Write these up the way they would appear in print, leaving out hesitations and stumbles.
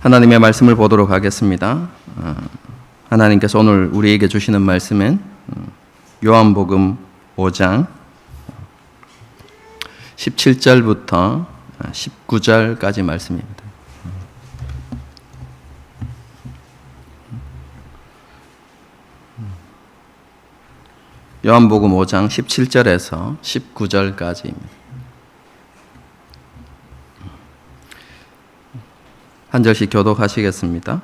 하나님의 말씀을 보도록 하겠습니다. 하나님께서 오늘 우리에게 주시는 말씀은 요한복음 5장 17절부터 19절까지 말씀입니다. 요한복음 5장 17절에서 19절까지입니다. 한 절씩 교독하시겠습니다.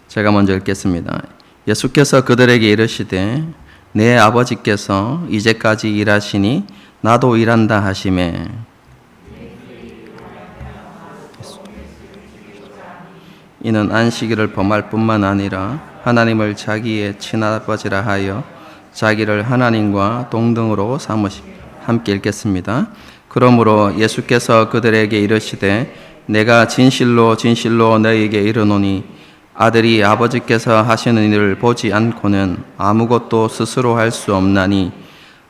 제가 먼저 읽겠습니다. 예수께서 그들에게 이르시되 내 아버지께서 이제까지 일하시니 나도 일한다 하시매 이는 안식일을 범할 뿐만 아니라 하나님을 자기의 친아버지라 하여 자기를 하나님과 동등으로 삼으시. 함께 읽겠습니다. 그러므로 예수께서 그들에게 이르시되 내가 진실로 진실로 너희에게 이르노니 아들이 아버지께서 하시는 일을 보지 않고는 아무것도 스스로 할 수 없나니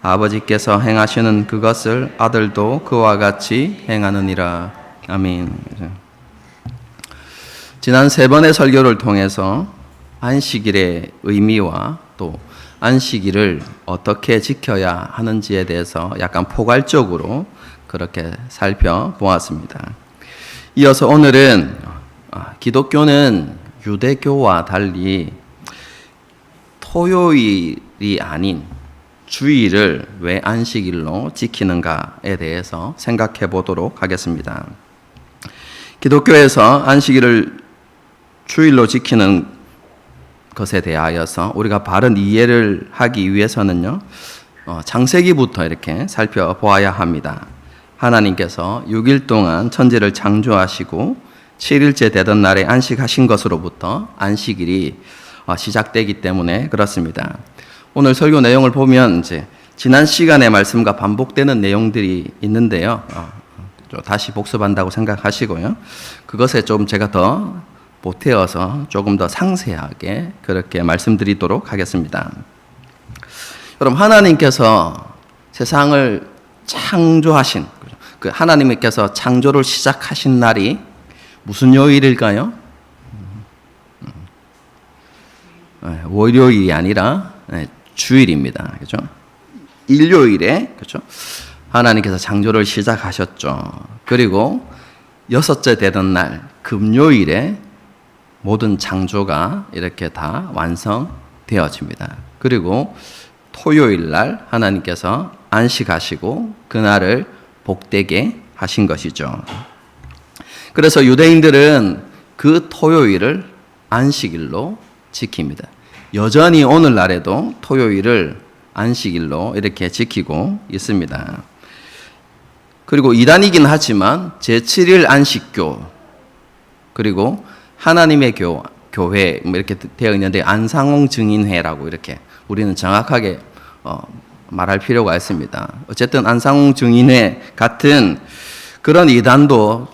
아버지께서 행하시는 그것을 아들도 그와 같이 행하느니라. 아멘. 지난 3번의 설교를 통해서 안식일의 의미와 또 안식일을 어떻게 지켜야 하는지에 대해서 약간 포괄적으로 그렇게 살펴보았습니다. 이어서 오늘은 기독교는 유대교와 달리 토요일이 아닌 주일을 왜 안식일로 지키는가에 대해서 생각해 보도록 하겠습니다. 기독교에서 안식일을 주일로 지키는 것에 대하여서 우리가 바른 이해를 하기 위해서는요, 창세기부터 이렇게 살펴보아야 합니다. 하나님께서 6일 동안 천지를 창조하시고 7일째 되던 날에 안식하신 것으로부터 안식일이 시작되기 때문에 그렇습니다. 오늘 설교 내용을 보면 이제 지난 시간의 말씀과 반복되는 내용들이 있는데요. 다시 복습한다고 생각하시고요. 그것에 좀 제가 더 보태어서 조금 더 상세하게 그렇게 말씀드리도록 하겠습니다. 여러분, 하나님께서 세상을 창조하신 그 하나님께서 창조를 시작하신 날이 무슨 요일일까요? 월요일이 아니라 주일입니다. 그렇죠? 일요일에 그렇죠? 하나님께서 창조를 시작하셨죠. 그리고 6째 되던 날 금요일에 모든 창조가 이렇게 다 완성되어집니다. 그리고 토요일 날 하나님께서 안식하시고 그날을 복되게 하신 것이죠. 그래서 유대인들은 그 토요일을 안식일로 지킵니다. 여전히 오늘날에도 토요일을 안식일로 이렇게 지키고 있습니다. 그리고 이단이긴 하지만 제7일 안식교, 그리고 하나님의 교회 이렇게 되어 있는데 안상홍 증인회라고 이렇게 우리는 정확하게 말할 필요가 있습니다. 어쨌든 안상홍 증인회 같은 그런 이단도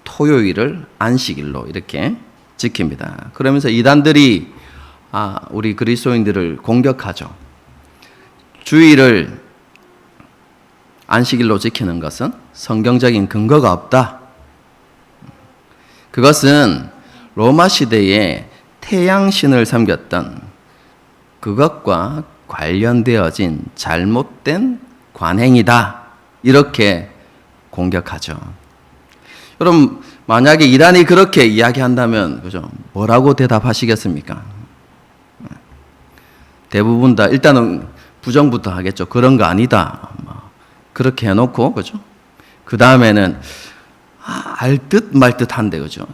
토요일을 안식일로 이렇게 지킵니다. 그러면서 이단들이 우리 그리스도인들을 공격하죠. 주일을 안식일로 지키는 것은 성경적인 근거가 없다. 그것은 로마 시대에 태양신을 섬겼던 그것과 관련되어진 잘못된 관행이다. 이렇게 공격하죠. 여러분, 만약에 이단이 그렇게 이야기한다면 그죠? 뭐라고 대답하시겠습니까? 대부분 다 일단은 부정부터 하겠죠. 그런 거 아니다. 그렇게 해놓고 그죠? 그 다음에는 알 듯 말 듯한데 그죠?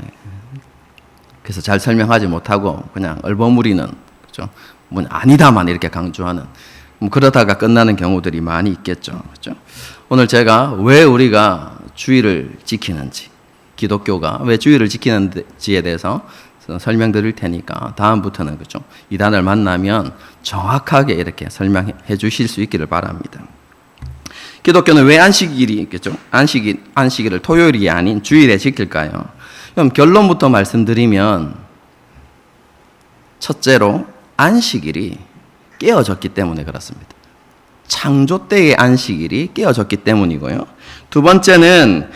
그래서 잘 설명하지 못하고 그냥 얼버무리는 그죠? 뭐 아니다만 이렇게 강조하는 그러다가 끝나는 경우들이 많이 있겠죠. 그죠? 오늘 제가 왜 우리가 주일을 지키는지, 기독교가 왜 주일을 지키는지에 대해서 설명드릴 테니까 다음부터는 그죠? 이단을 만나면 정확하게 이렇게 설명해 주실 수 있기를 바랍니다. 기독교는 왜 안식일이겠죠? 안식일을 토요일이 아닌 주일에 지킬까요? 그럼 결론부터 말씀드리면 첫째로 안식일이 깨어졌기 때문에 그렇습니다. 창조 때의 안식일이 깨어졌기 때문이고요. 두 번째는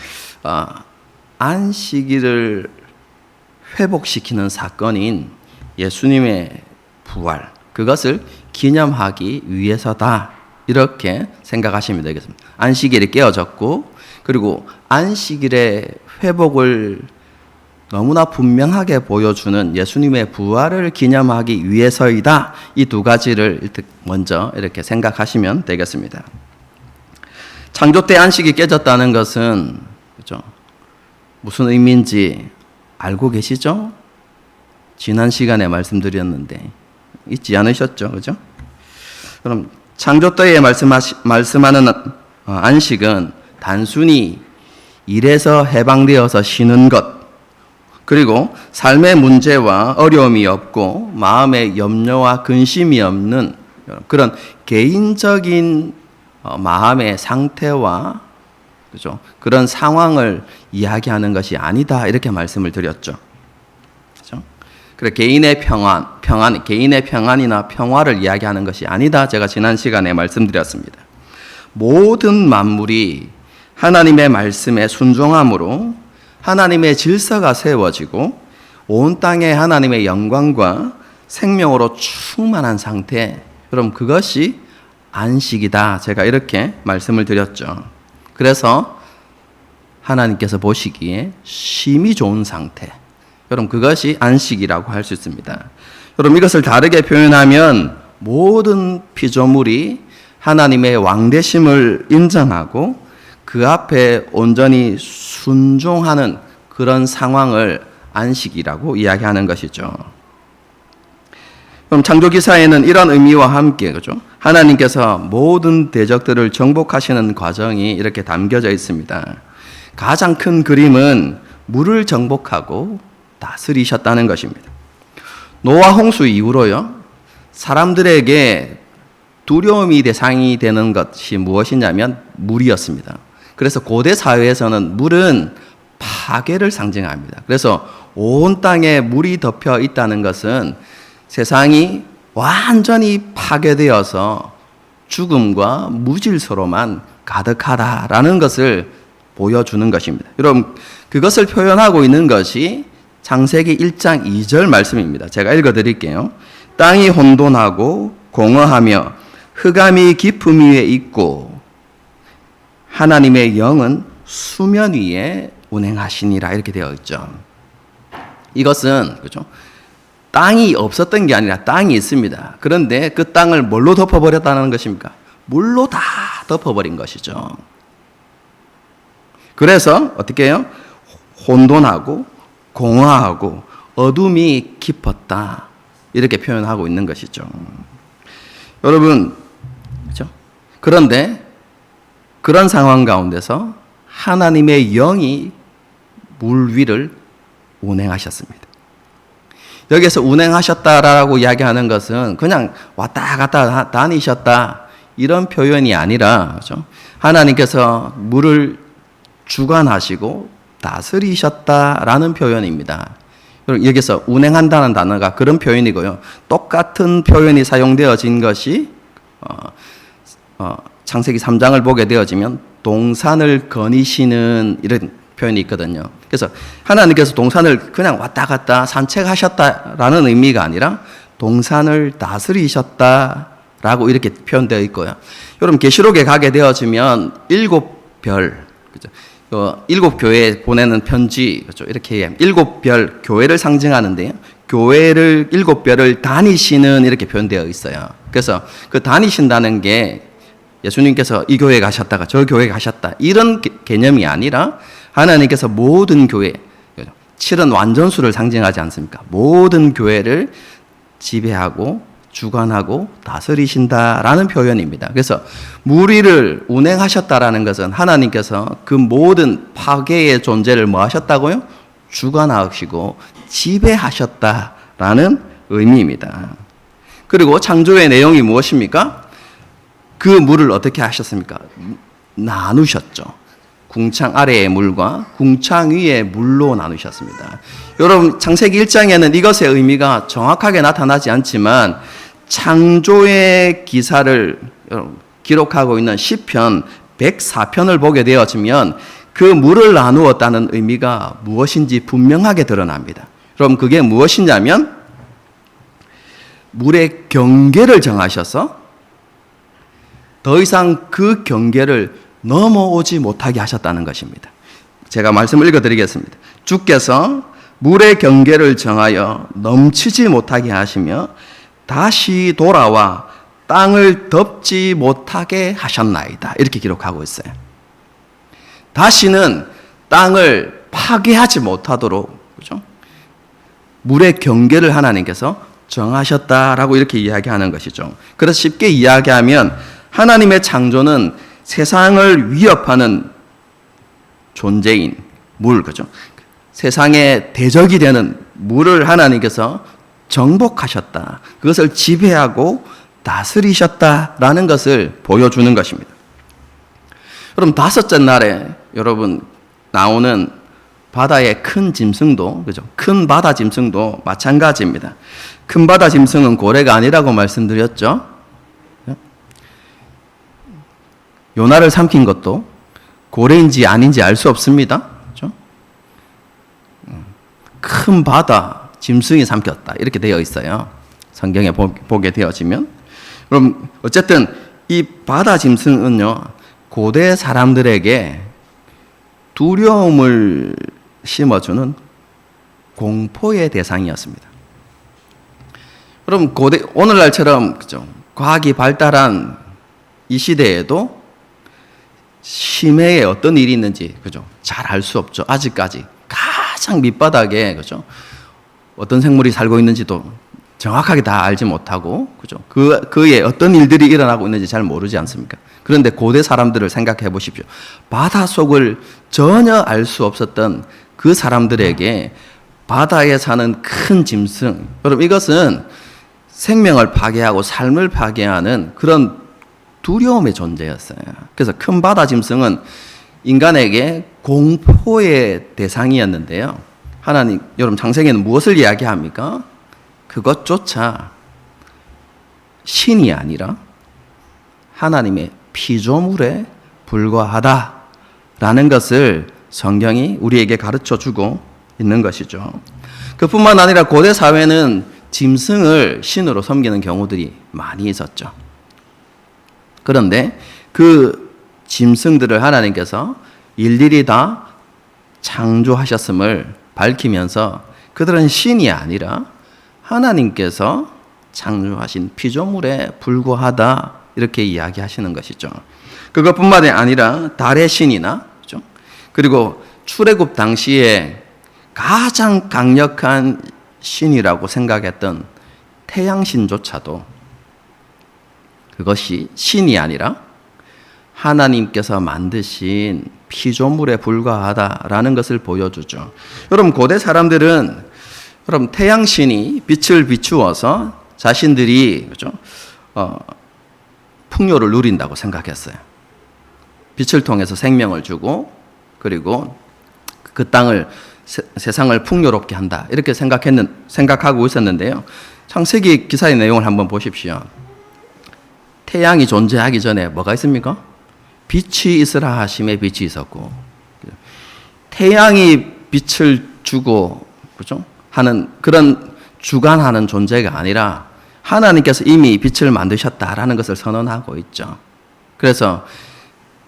안식일을 회복시키는 사건인 예수님의 부활, 그것을 기념하기 위해서다. 이렇게 생각하시면 되겠습니다. 안식일이 깨어졌고, 그리고 안식일의 회복을 너무나 분명하게 보여주는 예수님의 부활을 기념하기 위해서이다. 이 두 가지를 먼저 이렇게 생각하시면 되겠습니다. 창조 때 안식이 깨졌다는 것은, 그렇죠? 무슨 의미인지 알고 계시죠? 지난 시간에 말씀드렸는데 잊지 않으셨죠? 그죠? 그럼 창조 때에 말씀하는 안식은 단순히 일에서 해방되어서 쉬는 것, 그리고 삶의 문제와 어려움이 없고 마음에 염려와 근심이 없는 그런 개인적인 마음의 상태와, 그죠? 그런 상황을 이야기하는 것이 아니다. 이렇게 말씀을 드렸죠. 그죠? 그래, 개인의 개인의 평안이나 평화를 이야기하는 것이 아니다. 제가 지난 시간에 말씀드렸습니다. 모든 만물이 하나님의 말씀에 순종함으로 하나님의 질서가 세워지고 온 땅에 하나님의 영광과 생명으로 충만한 상태, 그럼 그것이 안식이다. 제가 이렇게 말씀을 드렸죠. 그래서 하나님께서 보시기에 쉼이 좋은 상태, 여러분 그것이 안식이라고 할 수 있습니다. 여러분 이것을 다르게 표현하면 모든 피조물이 하나님의 왕되심을 인정하고 그 앞에 온전히 순종하는 그런 상황을 안식이라고 이야기하는 것이죠. 그럼 창조기사에는 이런 의미와 함께, 그죠? 하나님께서 모든 대적들을 정복하시는 과정이 이렇게 담겨져 있습니다. 가장 큰 그림은 물을 정복하고 다스리셨다는 것입니다. 노아 홍수 이후로요, 사람들에게 두려움이 대상이 되는 것이 무엇이냐면 물이었습니다. 그래서 고대 사회에서는 물은 파괴를 상징합니다. 그래서 온 땅에 물이 덮여 있다는 것은 세상이 완전히 파괴되어서 죽음과 무질서로만 가득하다라는 것을 보여주는 것입니다. 여러분, 그것을 표현하고 있는 것이 창세기 1장 2절 말씀입니다. 제가 읽어드릴게요. 땅이 혼돈하고 공허하며 흑암이 깊음 위에 있고 하나님의 영은 수면 위에 운행하시니라, 이렇게 되어 있죠. 이것은, 그렇죠? 땅이 없었던 게 아니라 땅이 있습니다. 그런데 그 땅을 뭘로 덮어버렸다는 것입니까? 물로 다 덮어버린 것이죠. 그래서 어떻게 해요? 혼돈하고 공허하고 어둠이 깊었다, 이렇게 표현하고 있는 것이죠. 여러분, 그렇죠? 그런데 그런 상황 가운데서 하나님의 영이 물 위를 운행하셨습니다. 여기서 운행하셨다라고 이야기하는 것은 그냥 왔다 갔다 다니셨다 이런 표현이 아니라, 그렇죠? 하나님께서 물을 주관하시고 다스리셨다라는 표현입니다. 여기서 운행한다는 단어가 그런 표현이고요. 똑같은 표현이 사용되어진 것이 창세기 3장을 보게 되어지면 동산을 거니시는 이런 표현이 있거든요. 그래서 하나님께서 동산을 그냥 왔다 갔다 산책하셨다라는 의미가 아니라 동산을 다스리셨다라고 이렇게 표현되어 있고요. 여러분 계시록에 가게 되어지면 7별, 그죠? 7교회에 보내는 편지, 그렇죠? 이렇게 7별 교회를 상징하는데요. 교회를 7별을 다니시는 이렇게 표현되어 있어요. 그래서 그 다니신다는 게 예수님께서 이 교회에 가셨다가 저 교회에 가셨다 이런 개념이 아니라 하나님께서 모든 교회, 7은 완전수를 상징하지 않습니까? 모든 교회를 지배하고 주관하고 다스리신다라는 표현입니다. 그래서 물 위를 운행하셨다라는 것은 하나님께서 그 모든 파괴의 존재를 뭐 하셨다고요? 주관하시고 지배하셨다라는 의미입니다. 그리고 창조의 내용이 무엇입니까? 그 물을 어떻게 하셨습니까? 나누셨죠. 궁창 아래의 물과 궁창 위의 물로 나누셨습니다. 여러분, 창세기 1장에는 이것의 의미가 정확하게 나타나지 않지만 창조의 기사를 기록하고 있는 시편 104편을 보게 되어지면 그 물을 나누었다는 의미가 무엇인지 분명하게 드러납니다. 그럼 그게 무엇이냐면 물의 경계를 정하셔서 더 이상 그 경계를 넘어오지 못하게 하셨다는 것입니다. 제가 말씀을 읽어드리겠습니다. 주께서 물의 경계를 정하여 넘치지 못하게 하시며 다시 돌아와 땅을 덮지 못하게 하셨나이다. 이렇게 기록하고 있어요. 다시는 땅을 파괴하지 못하도록, 그죠? 물의 경계를 하나님께서 정하셨다라고 이렇게 이야기하는 것이죠. 그래서 쉽게 이야기하면 하나님의 창조는 세상을 위협하는 존재인 물, 그죠? 세상의 대적이 되는 물을 하나님께서 정복하셨다. 그것을 지배하고 다스리셨다라는 것을 보여주는 것입니다. 그럼 다섯째 날에 여러분 나오는 바다의 큰 짐승도, 그죠? 큰 바다 짐승도 마찬가지입니다. 큰 바다 짐승은 고래가 아니라고 말씀드렸죠. 요나를 삼킨 것도 고래인지 아닌지 알 수 없습니다. 그죠? 큰 바다 짐승이 삼켰다. 이렇게 되어 있어요. 성경에 보게 되어지면. 그럼 어쨌든 이 바다 짐승은요, 고대 사람들에게 두려움을 심어주는 공포의 대상이었습니다. 그럼 오늘날처럼, 그죠? 과학이 발달한 이 시대에도 심해에 어떤 일이 있는지, 그죠? 잘 알 수 없죠. 아직까지 가장 밑바닥에, 그죠? 어떤 생물이 살고 있는지도 정확하게 다 알지 못하고, 그죠? 그에 어떤 일들이 일어나고 있는지 잘 모르지 않습니까? 그런데 고대 사람들을 생각해 보십시오. 바다 속을 전혀 알 수 없었던 그 사람들에게 바다에 사는 큰 짐승, 여러분 이것은 생명을 파괴하고 삶을 파괴하는 그런 두려움의 존재였어요. 그래서 큰 바다 짐승은 인간에게 공포의 대상이었는데요. 하나님, 여러분 창세기는 무엇을 이야기합니까? 그것조차 신이 아니라 하나님의 피조물에 불과하다라는 것을 성경이 우리에게 가르쳐 주고 있는 것이죠. 그뿐만 아니라 고대 사회는 짐승을 신으로 섬기는 경우들이 많이 있었죠. 그런데 그 짐승들을 하나님께서 일일이 다 창조하셨음을 밝히면서 그들은 신이 아니라 하나님께서 창조하신 피조물에 불과하다, 이렇게 이야기하시는 것이죠. 그것뿐만이 아니라 달의 신이나, 그렇죠? 그리고 출애굽 당시에 가장 강력한 신이라고 생각했던 태양신조차도 그것이 신이 아니라 하나님께서 만드신 피조물에 불과하다라는 것을 보여주죠. 여러분 고대 사람들은, 여러분 태양신이 빛을 비추어서 자신들이, 그렇죠? 풍요를 누린다고 생각했어요. 빛을 통해서 생명을 주고, 그리고 그 땅을, 세상을 풍요롭게 한다, 이렇게 생각하고 있었는데요. 창세기 기사의 내용을 한번 보십시오. 태양이 존재하기 전에 뭐가 있습니까? 빛이 있으라 하심에 빛이 있었고, 태양이 빛을 주고, 그렇죠? 하는 그런 주관하는 존재가 아니라 하나님께서 이미 빛을 만드셨다라는 것을 선언하고 있죠. 그래서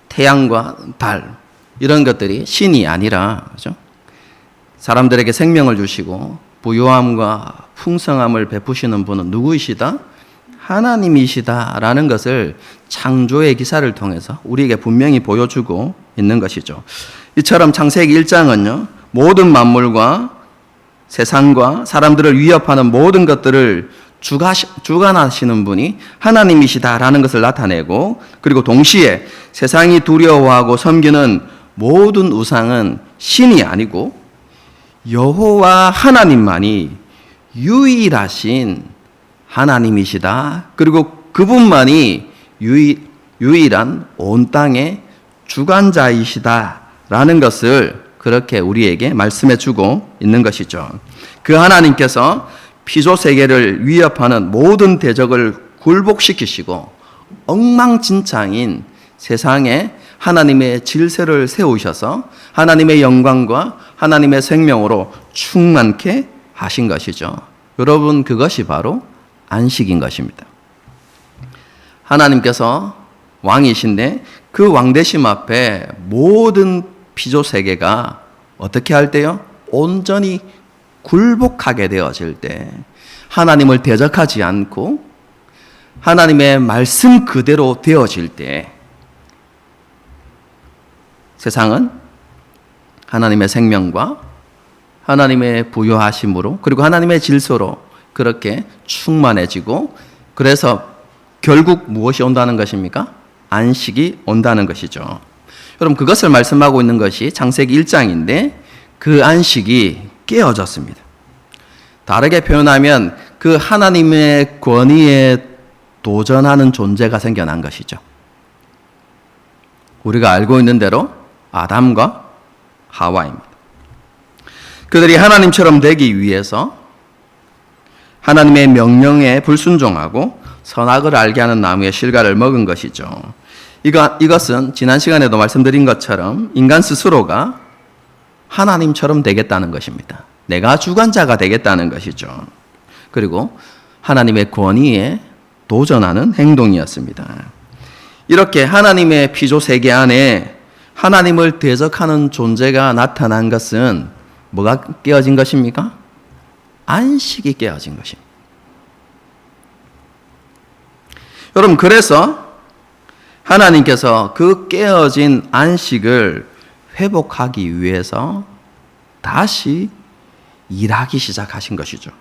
태양과 달 이런 것들이 신이 아니라, 그렇죠? 사람들에게 생명을 주시고 부유함과 풍성함을 베푸시는 분은 누구이시다? 하나님이시다라는 것을 창조의 기사를 통해서 우리에게 분명히 보여주고 있는 것이죠. 이처럼 창세기 1장은요, 모든 만물과 세상과 사람들을 위협하는 모든 것들을 주관하시는 분이 하나님이시다라는 것을 나타내고, 그리고 동시에 세상이 두려워하고 섬기는 모든 우상은 신이 아니고 여호와 하나님만이 유일하신 하나님이시다. 그리고 그분만이 유일한 온 땅의 주관자이시다라는 것을 그렇게 우리에게 말씀해 주고 있는 것이죠. 그 하나님께서 피조 세계를 위협하는 모든 대적을 굴복시키시고 엉망진창인 세상에 하나님의 질서를 세우셔서 하나님의 영광과 하나님의 생명으로 충만케 하신 것이죠. 여러분, 그것이 바로 안식인 것입니다. 하나님께서 왕이신데 그 왕되심 앞에 모든 피조 세계가 어떻게 할 때요? 온전히 굴복하게 되어질 때, 하나님을 대적하지 않고 하나님의 말씀 그대로 되어질 때, 세상은 하나님의 생명과 하나님의 부요하심으로, 그리고 하나님의 질서로 그렇게 충만해지고, 그래서 결국 무엇이 온다는 것입니까? 안식이 온다는 것이죠. 여러분, 그것을 말씀하고 있는 것이 창세기 1장인데 그 안식이 깨어졌습니다. 다르게 표현하면 그 하나님의 권위에 도전하는 존재가 생겨난 것이죠. 우리가 알고 있는 대로 아담과 하와입니다. 그들이 하나님처럼 되기 위해서 하나님의 명령에 불순종하고 선악을 알게 하는 나무의 실과를 먹은 것이죠. 이것은 지난 시간에도 말씀드린 것처럼 인간 스스로가 하나님처럼 되겠다는 것입니다. 내가 주관자가 되겠다는 것이죠. 그리고 하나님의 권위에 도전하는 행동이었습니다. 이렇게 하나님의 피조 세계 안에 하나님을 대적하는 존재가 나타난 것은 뭐가 깨어진 것입니까? 안식이 깨어진 것입니다. 여러분, 그래서 하나님께서 그 깨어진 안식을 회복하기 위해서 다시 일하기 시작하신 것이죠.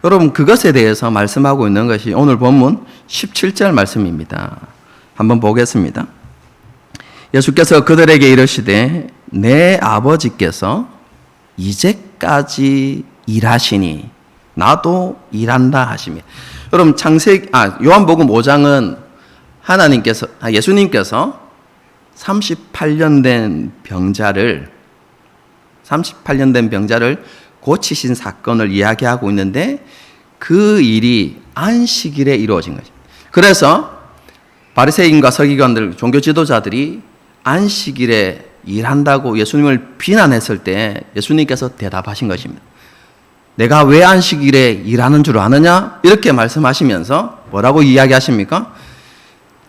여러분, 그것에 대해서 말씀하고 있는 것이 오늘 본문 17절 말씀입니다. 한번 보겠습니다. 예수께서 그들에게 이르시되 내 아버지께서 이제까지 일하시니 나도 일한다 하시며. 여러분, 요한복음 5장은 예수님께서 38년 된 병자를 고치신 사건을 이야기하고 있는데 그 일이 안식일에 이루어진 거죠. 그래서 바리새인과 서기관들, 종교 지도자들이 안식일에 일한다고 예수님을 비난했을 때 예수님께서 대답하신 것입니다. 내가 왜 안식일에 일하는 줄 아느냐? 이렇게 말씀하시면서 뭐라고 이야기하십니까?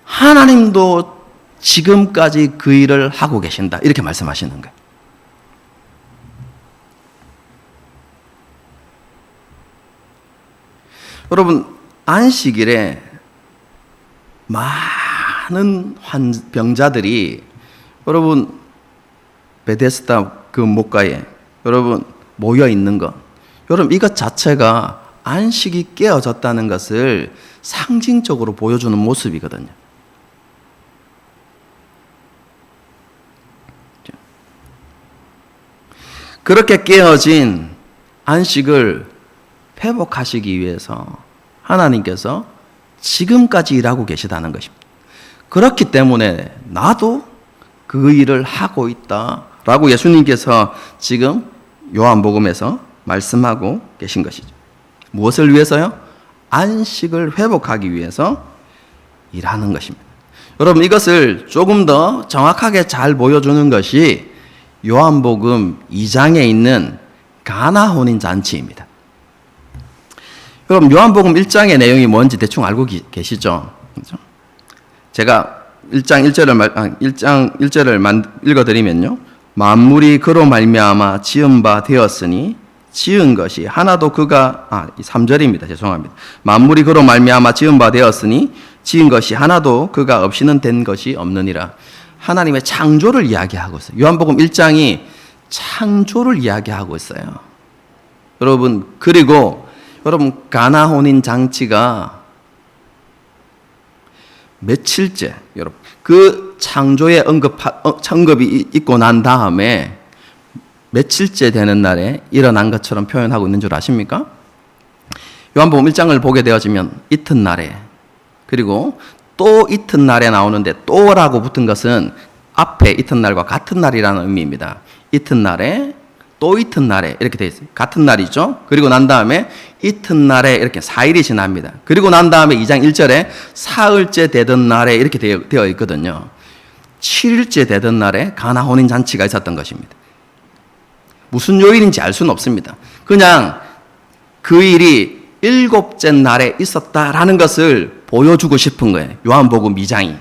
하나님도 지금까지 그 일을 하고 계신다. 이렇게 말씀하시는 거예요. 여러분, 안식일에 많은 병자들이 여러분 베데스다 그 목가에 여러분 모여 있는 것, 여러분 이것 자체가 안식이 깨어졌다는 것을 상징적으로 보여주는 모습이거든요. 그렇게 깨어진 안식을 회복하시기 위해서 하나님께서 지금까지 일하고 계시다는 것입니다. 그렇기 때문에 나도 그 일을 하고 있다라고 예수님께서 지금 요한복음에서 말씀하고 계신 것이죠. 무엇을 위해서요? 안식을 회복하기 위해서 일하는 것입니다. 여러분, 이것을 조금 더 정확하게 잘 보여주는 것이 요한복음 2장에 있는 가나 혼인 잔치입니다. 여러분, 요한복음 1장의 내용이 뭔지 대충 알고 계시죠? 그렇죠? 제가 1장 1절을 읽어드리면요. 만물이 그로 말미암아 지은 바 되었으니 지은 것이 하나도 그가 3절입니다. 죄송합니다. 만물이 그로 말미암아 지은 바 되었으니 지은 것이 하나도 그가 없이는 된 것이 없느니라. 하나님의 창조를 이야기하고 있어요. 요한복음 1장이 창조를 이야기하고 있어요. 여러분, 그리고 여러분 가나 혼인 장치가 며칠째, 여러분 그 창조의 언급이 있고 난 다음에 며칠째 되는 날에 일어난 것처럼 표현하고 있는 줄 아십니까? 요한복음 1장을 보게 되어지면 이튿날에, 그리고 또 이튿날에 나오는데 또라고 붙은 것은 앞에 이튿날과 같은 날이라는 의미입니다. 이튿날에 또 이튿날에 이렇게 되어 있어요. 같은 날이죠. 그리고 난 다음에 이튿날에 이렇게 4일이 지납니다. 그리고 난 다음에 2장 1절에 사흘째 되던 날에 이렇게 되어 있거든요. 7일째 되던 날에 가나 혼인 잔치가 있었던 것입니다. 무슨 요일인지 알 수는 없습니다. 그냥 그 일이 일곱째 날에 있었다라는 것을 보여주고 싶은 거예요. 요한복음 2장이.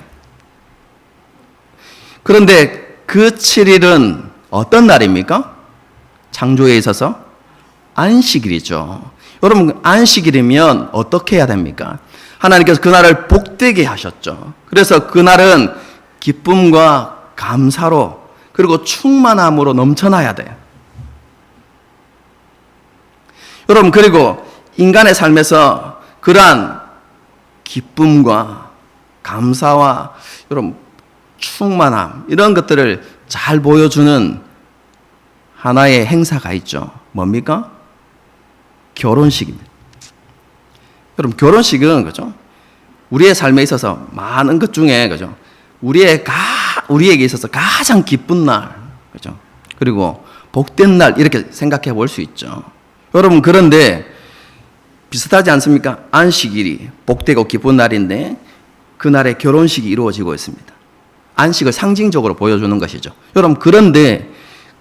그런데 그 7일은 어떤 날입니까? 창조에 있어서 안식일이죠. 여러분, 안식일이면 어떻게 해야 됩니까? 하나님께서 그날을 복되게 하셨죠. 그래서 그날은 기쁨과 감사로 그리고 충만함으로 넘쳐나야 돼요. 여러분, 그리고 인간의 삶에서 그러한 기쁨과 감사와 여러분 충만함 이런 것들을 잘 보여주는 하나의 행사가 있죠. 뭡니까? 결혼식입니다. 여러분, 결혼식은 그죠? 우리의 삶에 있어서 많은 것 중에 그죠? 우리에게 있어서 가장 기쁜 날, 그죠? 그리고 복된 날 이렇게 생각해 볼 수 있죠. 여러분, 그런데 비슷하지 않습니까? 안식일이 복되고 기쁜 날인데 그날에 결혼식이 이루어지고 있습니다. 안식을 상징적으로 보여주는 것이죠. 여러분, 그런데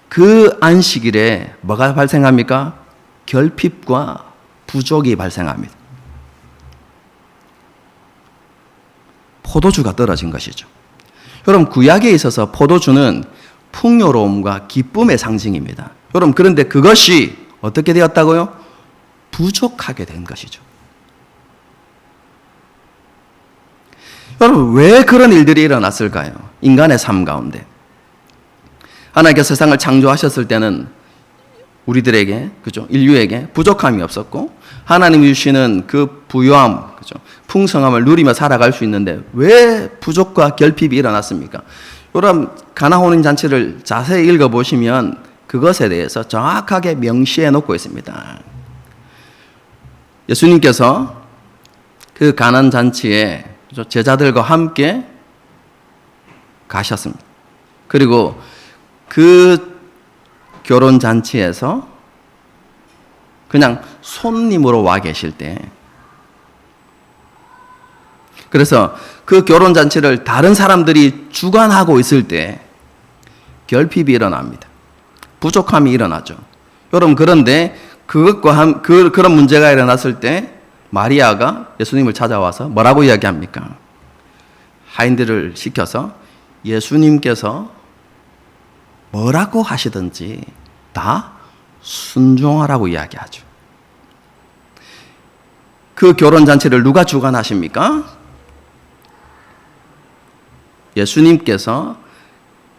그 안식일에 뭐가 발생합니까? 결핍과 부족이 발생합니다. 포도주가 떨어진 것이죠. 여러분, 구약에 있어서 포도주는 풍요로움과 기쁨의 상징입니다. 여러분, 그런데 그것이 어떻게 되었다고요? 부족하게 된 것이죠. 여러분, 왜 그런 일들이 일어났을까요? 인간의 삶 가운데. 하나님께서 세상을 창조하셨을 때는 우리들에게, 그죠? 인류에게 부족함이 없었고, 하나님이 주시는 그 부유함, 그죠? 풍성함을 누리며 살아갈 수 있는데, 왜 부족과 결핍이 일어났습니까? 여러분, 가나혼인 잔치를 자세히 읽어보시면 그것에 대해서 정확하게 명시해 놓고 있습니다. 예수님께서 그 가난 잔치에 제자들과 함께 가셨습니다. 그리고 그 결혼 잔치에서 그냥 손님으로 와 계실 때, 그래서 그 결혼 잔치를 다른 사람들이 주관하고 있을 때 결핍이 일어납니다. 부족함이 일어나죠. 여러분, 그런데 그런 문제가 일어났을 때 마리아가 예수님을 찾아와서 뭐라고 이야기합니까? 하인들을 시켜서 예수님께서 뭐라고 하시든지 다 순종하라고 이야기하죠. 그 결혼잔치를 누가 주관하십니까? 예수님께서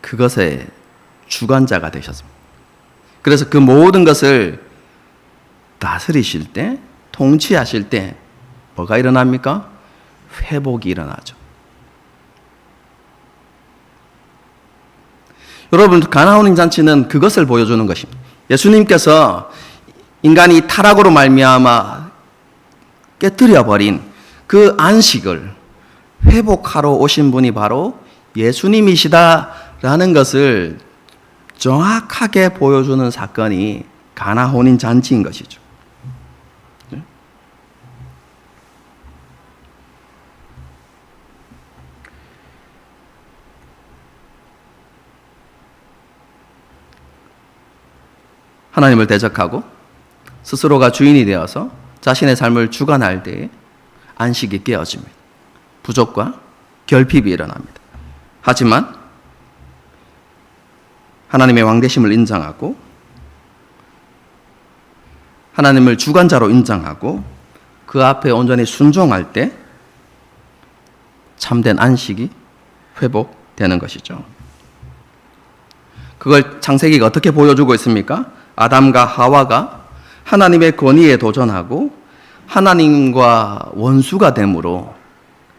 그것의 주관자가 되셨습니다. 그래서 그 모든 것을 다스리실 때, 통치하실 때 뭐가 일어납니까? 회복이 일어나죠. 여러분, 가나혼인 잔치는 그것을 보여주는 것입니다. 예수님께서 인간이 타락으로 말미암아 깨뜨려 버린 그 안식을 회복하러 오신 분이 바로 예수님이시다라는 것을 정확하게 보여주는 사건이 가나혼인 잔치인 것이죠. 하나님을 대적하고 스스로가 주인이 되어서 자신의 삶을 주관할 때에 안식이 깨어집니다. 부족과 결핍이 일어납니다. 하지만 하나님의 왕되심을 인정하고 하나님을 주관자로 인정하고 그 앞에 온전히 순종할 때 참된 안식이 회복되는 것이죠. 그걸 창세기가 어떻게 보여주고 있습니까? 아담과 하와가 하나님의 권위에 도전하고 하나님과 원수가 됨으로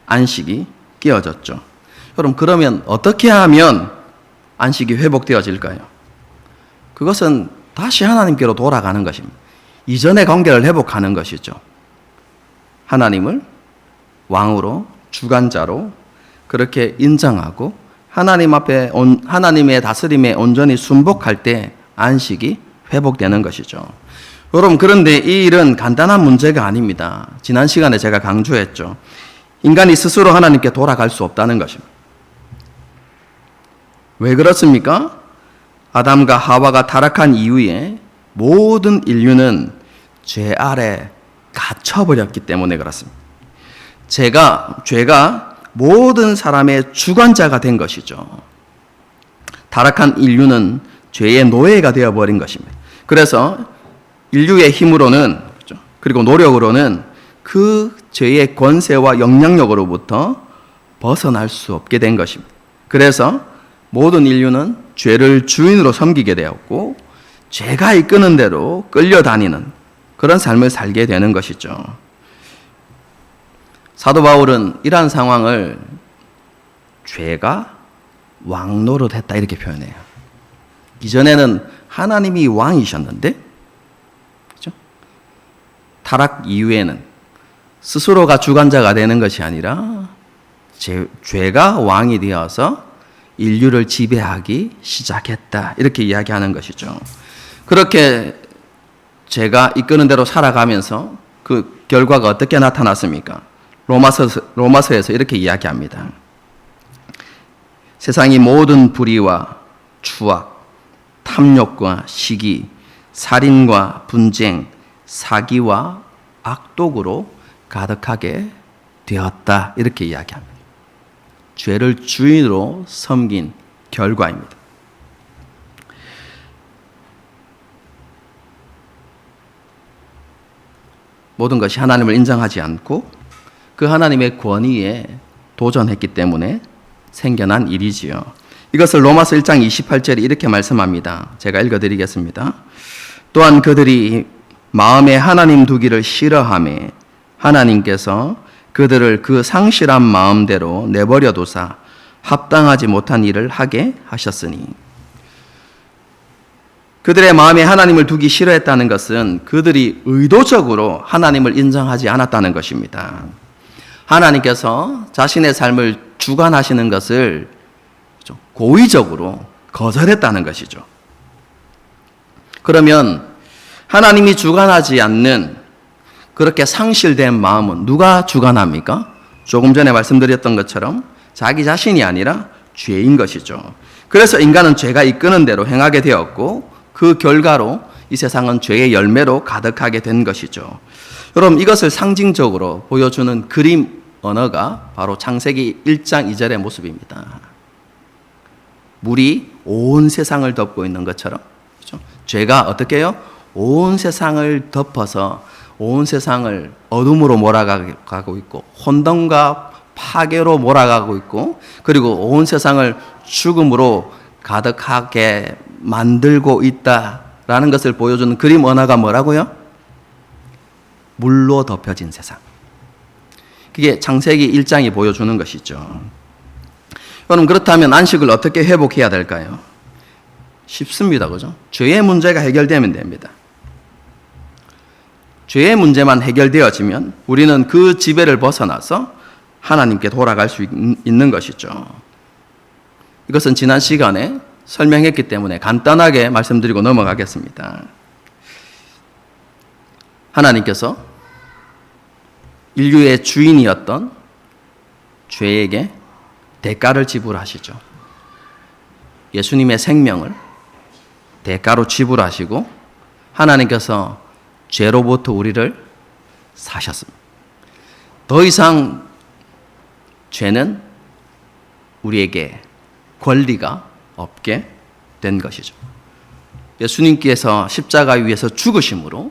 안식이 깨어졌죠. 여러분, 그러면 어떻게 하면 안식이 회복되어질까요? 그것은 다시 하나님께로 돌아가는 것입니다. 이전의 관계를 회복하는 것이죠. 하나님을 왕으로, 주관자로 그렇게 인정하고 하나님 앞에 하나님의 다스림에 온전히 순복할 때 안식이 회복되는 것이죠. 여러분, 그런데 이 일은 간단한 문제가 아닙니다. 지난 시간에 제가 강조했죠. 인간이 스스로 하나님께 돌아갈 수 없다는 것입니다. 왜 그렇습니까? 아담과 하와가 타락한 이후에 모든 인류는 죄 아래 갇혀버렸기 때문에 그렇습니다. 죄가 모든 사람의 주관자가 된 것이죠. 타락한 인류는 죄의 노예가 되어버린 것입니다. 그래서 인류의 힘으로는, 그리고 노력으로는 그 죄의 권세와 영향력으로부터 벗어날 수 없게 된 것입니다. 그래서 모든 인류는 죄를 주인으로 섬기게 되었고 죄가 이끄는 대로 끌려다니는 그런 삶을 살게 되는 것이죠. 사도 바울은 이러한 상황을 죄가 왕노릇했다 이렇게 표현해요. 이전에는 하나님이 왕이셨는데, 그렇죠? 타락 이후에는 스스로가 주관자가 되는 것이 아니라 죄가 왕이 되어서 인류를 지배하기 시작했다 이렇게 이야기하는 것이죠. 그렇게 죄가 이끄는 대로 살아가면서 그 결과가 어떻게 나타났습니까? 로마서에서 이렇게 이야기합니다. 세상이 모든 불의와 추악, 탐욕과 시기, 살인과 분쟁, 사기와 악독으로 가득하게 되었다 이렇게 이야기합니다. 죄를 주인으로 섬긴 결과입니다. 모든 것이 하나님을 인정하지 않고 그 하나님의 권위에 도전했기 때문에 생겨난 일이지요. 이것을 로마서 1장 28절에 이렇게 말씀합니다. 제가 읽어드리겠습니다. 또한 그들이 마음에 하나님 두기를 싫어하며 하나님께서 그들을 그 상실한 마음대로 내버려 두사 합당하지 못한 일을 하게 하셨으니, 그들의 마음에 하나님을 두기 싫어했다는 것은 그들이 의도적으로 하나님을 인정하지 않았다는 것입니다. 하나님께서 자신의 삶을 주관하시는 것을 고의적으로 거절했다는 것이죠. 그러면 하나님이 주관하지 않는 그렇게 상실된 마음은 누가 주관합니까? 조금 전에 말씀드렸던 것처럼 자기 자신이 아니라 죄인 것이죠. 그래서 인간은 죄가 이끄는 대로 행하게 되었고 그 결과로 이 세상은 죄의 열매로 가득하게 된 것이죠. 여러분, 이것을 상징적으로 보여주는 그림 언어가 바로 창세기 1장 2절의 모습입니다. 물이 온 세상을 덮고 있는 것처럼, 그렇죠? 죄가 어떻게 해요? 온 세상을 덮어서 온 세상을 어둠으로 몰아가고 있고 혼돈과 파괴로 몰아가고 있고, 그리고 온 세상을 죽음으로 가득하게 만들고 있다라는 것을 보여주는 그림 언어가 뭐라고요? 물로 덮여진 세상. 그게 창세기 1장이 보여주는 것이죠. 여러분, 그렇다면 안식을 어떻게 회복해야 될까요? 쉽습니다. 그죠? 죄의 문제가 해결되면 됩니다. 죄의 문제만 해결되어지면 우리는 그 지배를 벗어나서 하나님께 돌아갈 수 있는 것이죠. 이것은 지난 시간에 설명했기 때문에 간단하게 말씀드리고 넘어가겠습니다. 하나님께서 인류의 주인이었던 죄에게 대가를 지불하시죠. 예수님의 생명을 대가로 지불하시고 하나님께서 죄로부터 우리를 사셨습니다. 더 이상 죄는 우리에게 권리가 없게 된 것이죠. 예수님께서 십자가 위에서 죽으심으로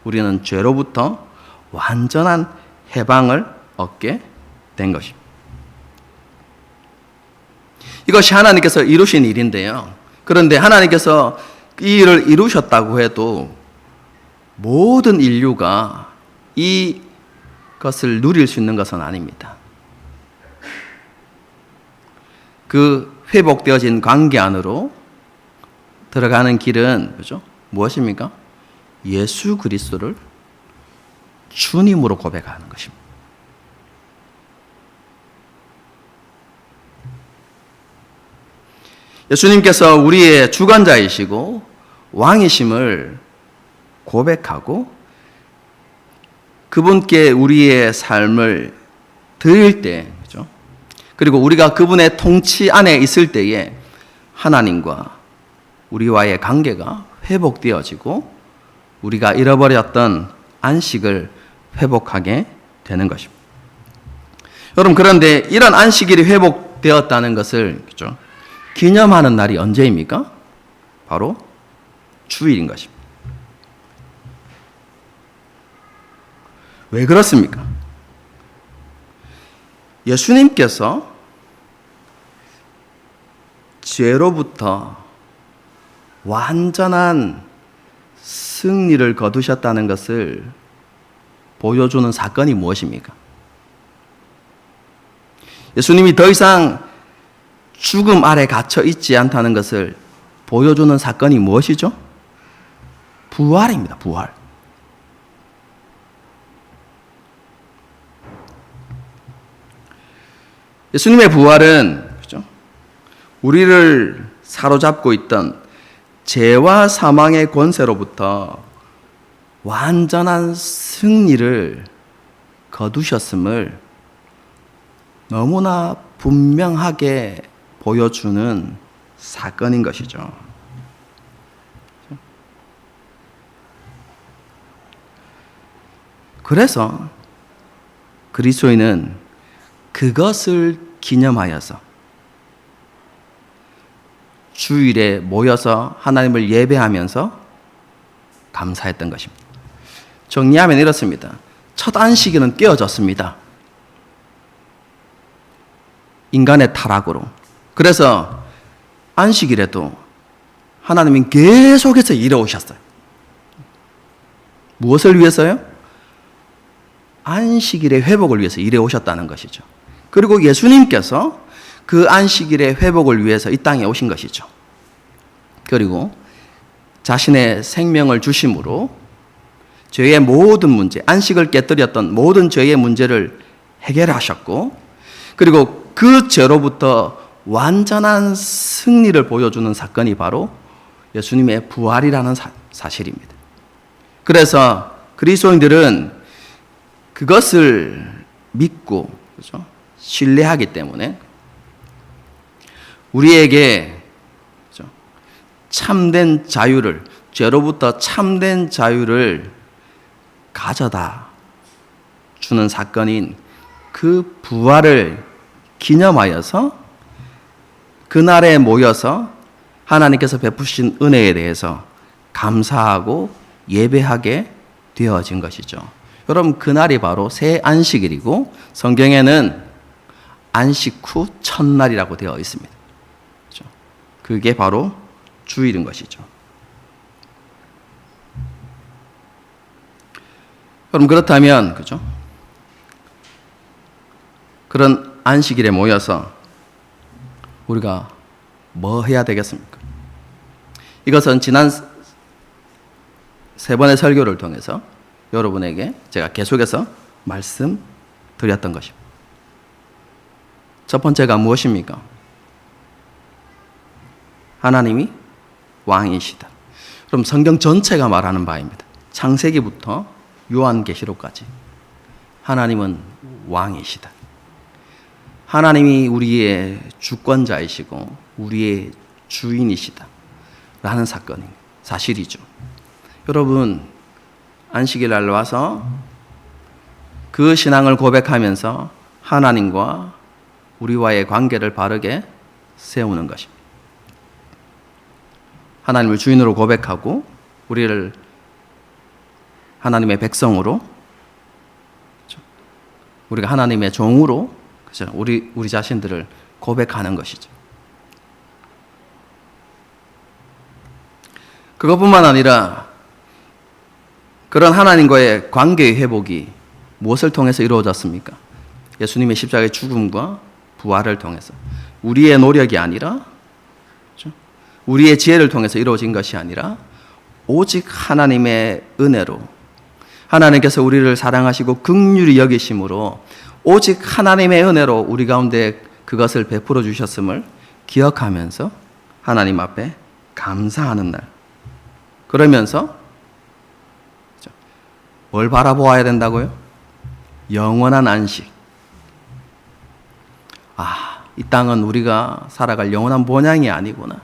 우리는 죄로부터 완전한 해방을 얻게 된 것입니다. 이것이 하나님께서 이루신 일인데요. 그런데 하나님께서 이 일을 이루셨다고 해도 모든 인류가 이것을 누릴 수 있는 것은 아닙니다. 그 회복되어진 관계 안으로 들어가는 길은, 그죠? 무엇입니까? 예수 그리스도를 주님으로 고백하는 것입니다. 예수님께서 우리의 주관자이시고 왕이심을 고백하고 그분께 우리의 삶을 드릴 때, 그죠? 그리고 우리가 그분의 통치 안에 있을 때에 하나님과 우리와의 관계가 회복되어지고 우리가 잃어버렸던 안식을 회복하게 되는 것입니다. 여러분, 그런데 이런 안식일이 회복되었다는 것을 그렇죠? 기념하는 날이 언제입니까? 바로 주일인 것입니다. 왜 그렇습니까? 예수님께서 죄로부터 완전한 승리를 거두셨다는 것을 보여주는 사건이 무엇입니까? 예수님이 더 이상 죽음 아래 갇혀 있지 않다는 것을 보여주는 사건이 무엇이죠? 부활입니다. 부활. 예수님의 부활은 그렇죠? 우리를 사로잡고 있던 죄와 사망의 권세로부터 완전한 승리를 거두셨음을 너무나 분명하게 보여주는 사건인 것이죠. 그래서 그리스도인은 그것을 기념하여서 주일에 모여서 하나님을 예배하면서 감사했던 것입니다. 정리하면 이렇습니다. 첫 안식일은 깨어졌습니다. 인간의 타락으로. 그래서 안식일에도 하나님은 계속해서 일해오셨어요. 무엇을 위해서요? 안식일의 회복을 위해서 일해오셨다는 것이죠. 그리고 예수님께서 그 안식일의 회복을 위해서 이 땅에 오신 것이죠. 그리고 자신의 생명을 주심으로 죄의 모든 문제, 안식을 깨뜨렸던 모든 죄의 문제를 해결하셨고, 그리고 그 죄로부터 완전한 승리를 보여주는 사건이 바로 예수님의 부활이라는 사실입니다. 그래서 그리스도인들은 그것을 믿고 그렇죠? 신뢰하기 때문에 우리에게 그렇죠? 참된 자유를, 죄로부터 참된 자유를 가져다 주는 사건인 그 부활을 기념하여서 그날에 모여서 하나님께서 베푸신 은혜에 대해서 감사하고 예배하게 되어진 것이죠. 여러분, 그날이 바로 새 안식일이고 성경에는 안식 후 첫날이라고 되어 있습니다. 그렇죠? 그게 바로 주일인 것이죠. 그럼 그렇다면 그죠? 그런 안식일에 모여서 우리가 뭐 해야 되겠습니까? 이것은 지난 세 번의 설교를 통해서 여러분에게 제가 계속해서 말씀드렸던 것입니다. 첫 번째가 무엇입니까? 하나님이 왕이시다. 그럼 성경 전체가 말하는 바입니다. 창세기부터 요한계시록까지 하나님은 왕이시다. 하나님이 우리의 주권자이시고 우리의 주인이시다 라는 사실이죠. 여러분, 안식일 날 와서 그 신앙을 고백하면서 하나님과 우리와의 관계를 바르게 세우는 것입니다. 하나님을 주인으로 고백하고 우리를 하나님의 백성으로, 우리가 하나님의 종으로 우리 자신들을 고백하는 것이죠. 그것뿐만 아니라 그런 하나님과의 관계의 회복이 무엇을 통해서 이루어졌습니까? 예수님의 십자가의 죽음과 부활을 통해서. 우리의 노력이 아니라, 우리의 지혜를 통해서 이루어진 것이 아니라 오직 하나님의 은혜로, 하나님께서 우리를 사랑하시고 긍휼히 여기심으로 오직 하나님의 은혜로 우리 가운데 그것을 베풀어 주셨음을 기억하면서 하나님 앞에 감사하는 날. 그러면서 뭘 바라보아야 된다고요? 영원한 안식. 이 땅은 우리가 살아갈 영원한 본향이 아니구나.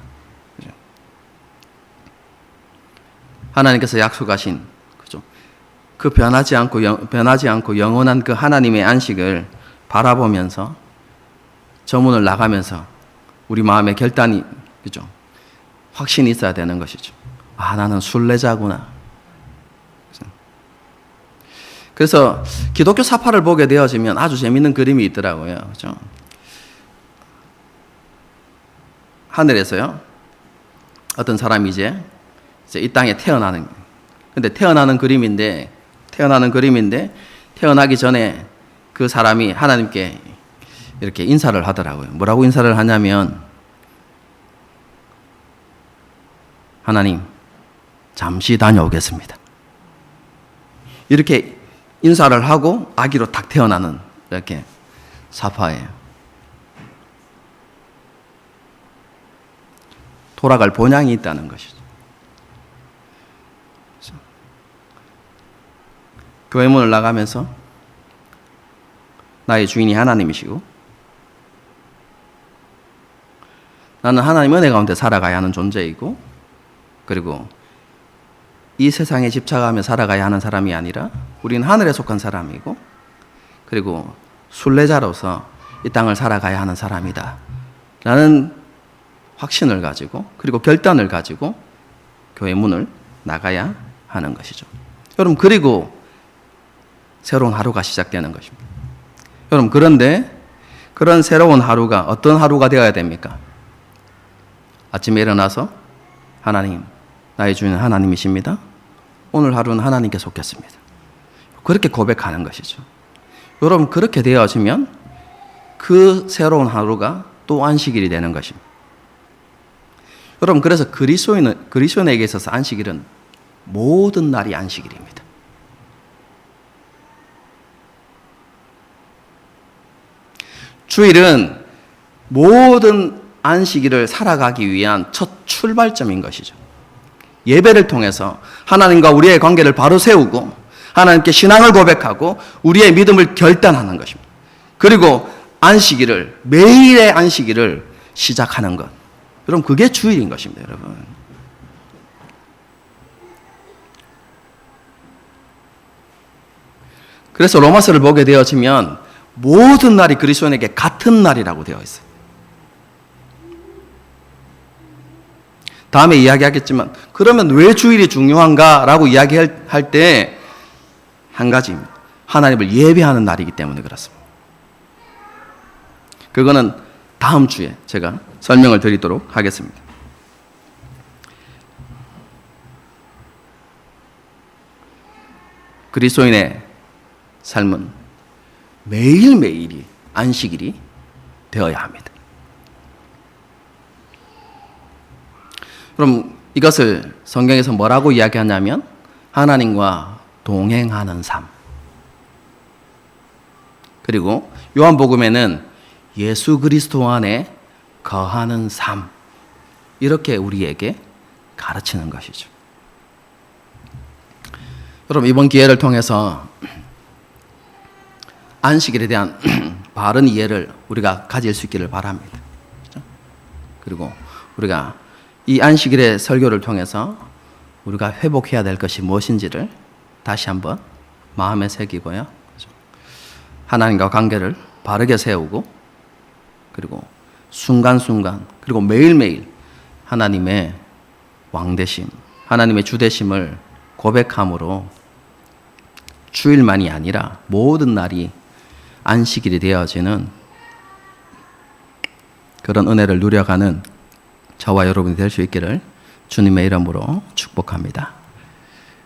하나님께서 약속하신, 그죠? 그 변하지 않고 영원한 그 하나님의 안식을 바라보면서 저 문을 나가면서 우리 마음에 결단이, 그죠? 확신이 있어야 되는 것이죠. 아, 나는 순례자구나. 그래서 기독교 사파를 보게 되어지면 아주 재밌는 그림이 있더라고요. 그죠? 하늘에서요, 어떤 사람이 이제 이 땅에 태어나는, 근데 태어나는 그림인데 태어나기 전에 그 사람이 하나님께 이렇게 인사를 하더라고요. 뭐라고 인사를 하냐면, 하나님, 잠시 다녀오겠습니다. 이렇게 인사를 하고 아기로 딱 태어나는 이렇게 사파예요. 돌아갈 본향이 있다는 것이죠. 교회 문을 나가면서 나의 주인이 하나님이시고 나는 하나님 은혜 가운데 살아가야 하는 존재이고, 그리고 이 세상에 집착하며 살아가야 하는 사람이 아니라 우리는 하늘에 속한 사람이고, 그리고 순례자로서 이 땅을 살아가야 하는 사람이다 라는 확신을 가지고, 그리고 결단을 가지고 교회 문을 나가야 하는 것이죠. 여러분, 그리고 새로운 하루가 시작되는 것입니다. 여러분, 그런데 그런 새로운 하루가 어떤 하루가 되어야 됩니까? 아침에 일어나서 하나님, 나의 주인은 하나님이십니다. 오늘 하루는 하나님께 속했습니다. 그렇게 고백하는 것이죠. 여러분, 그렇게 되어지면 그 새로운 하루가 또 안식일이 되는 것입니다. 여러분, 그래서 그리스도인에게 있어서 안식일은 모든 날이 안식일입니다. 주일은 모든 안식일을 살아가기 위한 첫 출발점인 것이죠. 예배를 통해서 하나님과 우리의 관계를 바로 세우고 하나님께 신앙을 고백하고 우리의 믿음을 결단하는 것입니다. 그리고 안식일을, 매일의 안식일을 시작하는 것. 여러분, 그게 주일인 것입니다, 여러분. 그래서 로마서를 보게 되어지면 모든 날이 그리스도인에게 같은 날이라고 되어 있어요. 다음에 이야기하겠지만, 그러면 왜 주일이 중요한가라고 이야기할 때 한 가지입니다. 하나님을 예배하는 날이기 때문에 그렇습니다. 그거는 다음 주에 제가 설명을 드리도록 하겠습니다. 그리스도인의 삶은 매일매일이 안식일이 되어야 합니다. 그럼 이것을 성경에서 뭐라고 이야기하냐면 하나님과 동행하는 삶. 그리고 요한복음에는 예수 그리스도 안에 거하는 삶. 이렇게 우리에게 가르치는 것이죠. 여러분, 이번 기회를 통해서 안식일에 대한 바른 이해를 우리가 가질 수 있기를 바랍니다. 그렇죠? 그리고 우리가 이 안식일의 설교를 통해서 우리가 회복해야 될 것이 무엇인지를 다시 한번 마음에 새기고요. 그렇죠? 하나님과 관계를 바르게 세우고, 그리고 순간순간, 그리고 매일매일 하나님의 왕되심, 하나님의 주되심을 고백함으로 주일만이 아니라 모든 날이 안식일이 되어지는 그런 은혜를 누려가는 저와 여러분이 될 수 있기를 주님의 이름으로 축복합니다.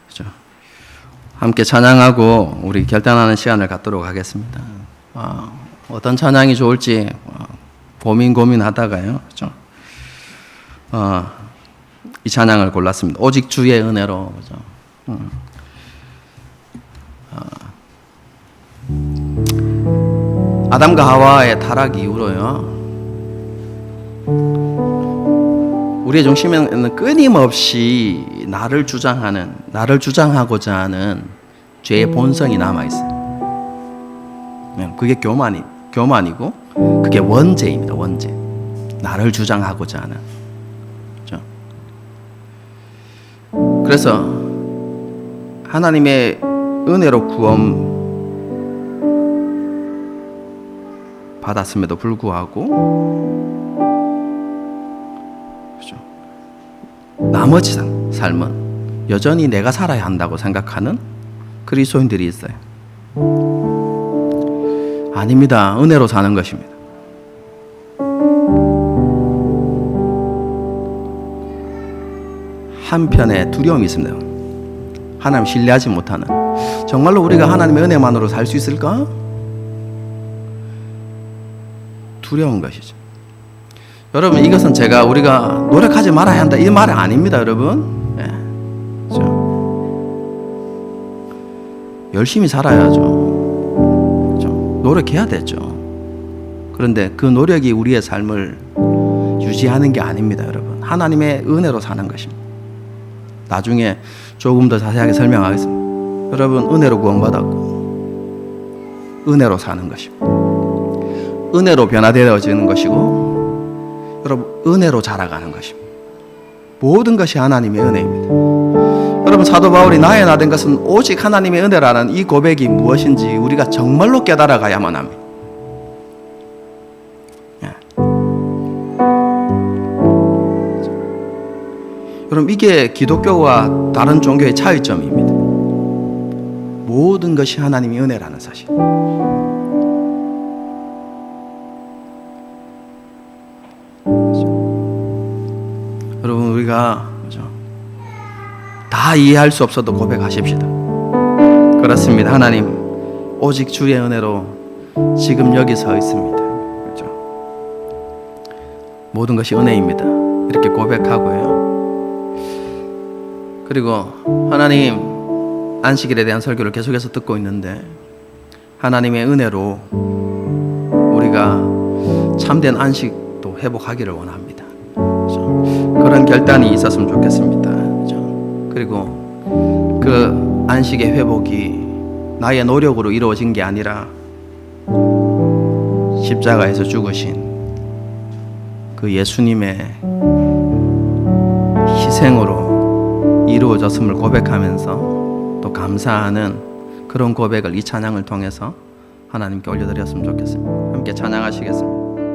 그렇죠? 함께 찬양하고 우리 결단하는 시간을 갖도록 하겠습니다. 어떤 찬양이 좋을지 고민하다가요. 그렇죠? 이 찬양을 골랐습니다. 오직 주의 은혜로. 그렇죠? 아담과 하와의 타락 이후로요, 우리의 중심에는 끊임없이 나를 주장하고자 하는 죄의 본성이 남아있어요. 그게 교만이고 그게 원죄입니다. 원죄. 나를 주장하고자 하는. 그렇죠? 그래서 하나님의 은혜로 구원 받았음에도 불구하고 그렇죠? 나머지 삶은 여전히 내가 살아야 한다고 생각하는 그리스도인들이 있어요. 아닙니다. 은혜로 사는 것입니다. 한편에 두려움이 있습니다. 하나님 신뢰하지 못하는. 정말로 우리가 하나님의 은혜만으로 살 수 있을까? 두려운 것이죠. 여러분, 이것은 우리가 노력하지 말아야 한다 이 말이 아닙니다, 여러분. 예. 그렇죠? 열심히 살아야죠. 그렇죠? 노력해야 되죠. 그런데 그 노력이 우리의 삶을 유지하는 게 아닙니다, 여러분. 하나님의 은혜로 사는 것입니다. 나중에 조금 더 자세하게 설명하겠습니다. 여러분, 은혜로 구원받았고 은혜로 사는 것입니다. 은혜로 변화되어지는 것이고 여러분, 은혜로 자라가는 것입니다. 모든 것이 하나님의 은혜입니다. 여러분, 사도 바울이 나의 나 된 것은 오직 하나님의 은혜라는 이 고백이 무엇인지 우리가 정말로 깨달아가야만 합니다. 여러분, 이게 기독교와 다른 종교의 차이점입니다. 모든 것이 하나님의 은혜라는 사실. 여러분, 우리가 다 이해할 수 없어도 고백하십시다. 그렇습니다. 하나님, 오직 주의 은혜로 지금 여기 서 있습니다. 그렇죠? 모든 것이 은혜입니다. 이렇게 고백하고요. 그리고 하나님, 안식일에 대한 설교를 계속해서 듣고 있는데 하나님의 은혜로 우리가 참된 안식도 회복하기를 원합니다. 그렇죠? 그런 결단이 있었으면 좋겠습니다. 그렇죠? 그리고 그 안식의 회복이 나의 노력으로 이루어진 게 아니라 십자가에서 죽으신 그 예수님의 희생으로 이루어졌음을 고백하면서 또 감사하는 그런 고백을 이 찬양을 통해서 하나님께 올려드렸으면 좋겠습니다. 함께 찬양하시겠습니다.